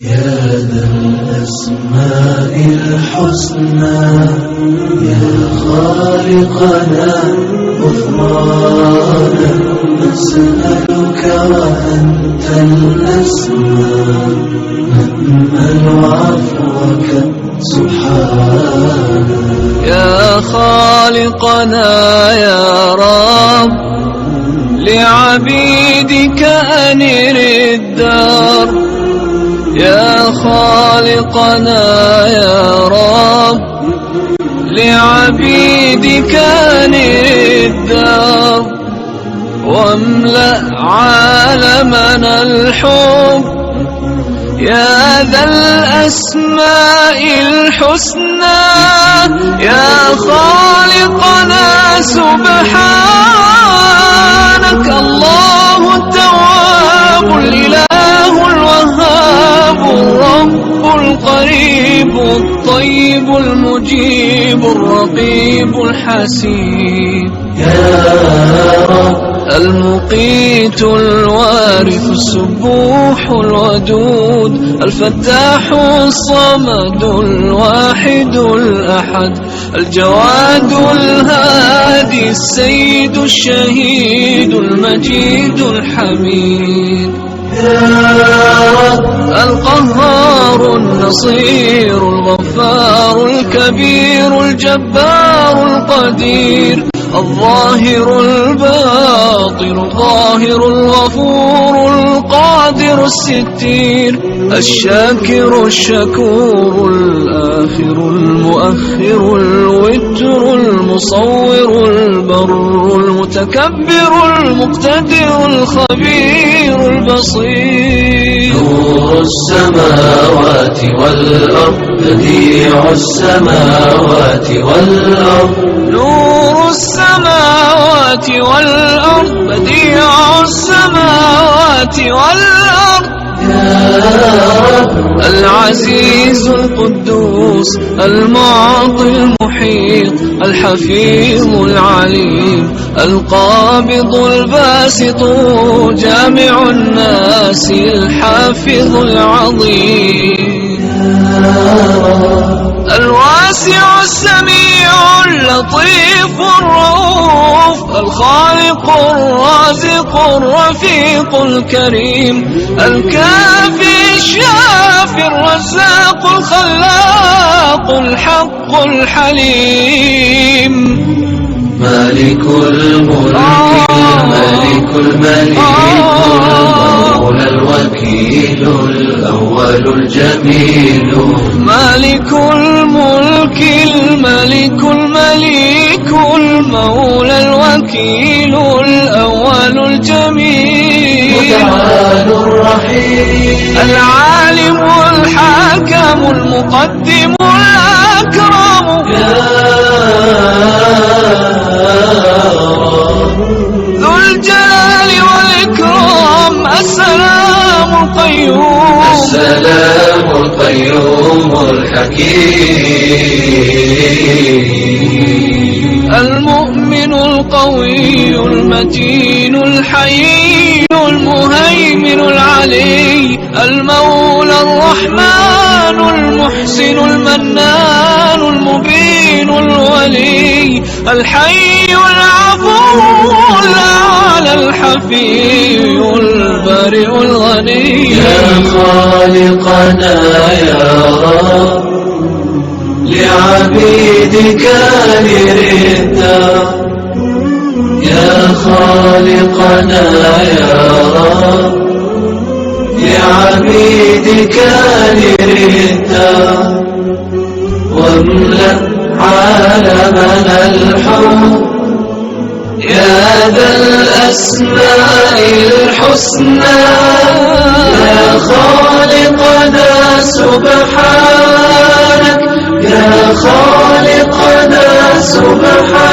يا ذا الأسماء الحسنى يا خالقنا غفرانا نسألك وأنت الأسماء نأمل عفوك سبحانك. يا خالقنا يا رب لعبيدك أنر الدار. يا خالقنا يا رب لعبيدك أنر الدار واملأ عالمنا الحب يا ذا الأسماء الحسنى. يا خالقنا سبحانك الله التواب الإله الوهاب الرب القريب الطيب المجيب الرقيب الحسيب. يا رب المقيت الوارث السبوح الودود الفتاح الصمد الواحد الأحد الجواد الهادي السيد الشهيد المجيد الحميد. القهار النصير الغفار الكبير الجبار القدير الظاهر الباطن القاهر الغفور القادر الستير الشاكر الشكور الآخر المؤخر الوتر المصور البر المتكبر المقتدر الخبير البصير. نور السماوات والأرض بديع السماوات والأرض. نور السماوات والأرض بديع السماوات والأرض. العزيز القدوس المعطي المحيط الحفيظ العليم القابض الباسط جامع الناس الحافظ العظيم. الواسع السميع اللطيف الرؤوف الخالق الرازق الرفيق الكريم الكافي الشافي الرزاق الخلاق الحق الحليم. مالك الملك الملك المليك المولى الوكيل الأول الجميل. مالك الملك الملك المليك المولى الوكيل الأول الجميل. متعال الرحيم العالم الحاكم المقدم الأكرم. ذو الجلال والإكرام السلام القيوم. السلام القيوم الحكيم. المؤمن القوي المتين الحي المهيمن العلي المولى الرحمن المحسن المنان المبين الولي الحي العفو الأعلى الحفي البارئ الغني. يا خالقنا يا رب لعبيدك نردا. يا خالقنا يا رب لعبيدك نردا واملأ عالمنا الحب يا ذا الأسماء الحسنى. يا خالقنا سبحانك يا خالقنا سبحانك.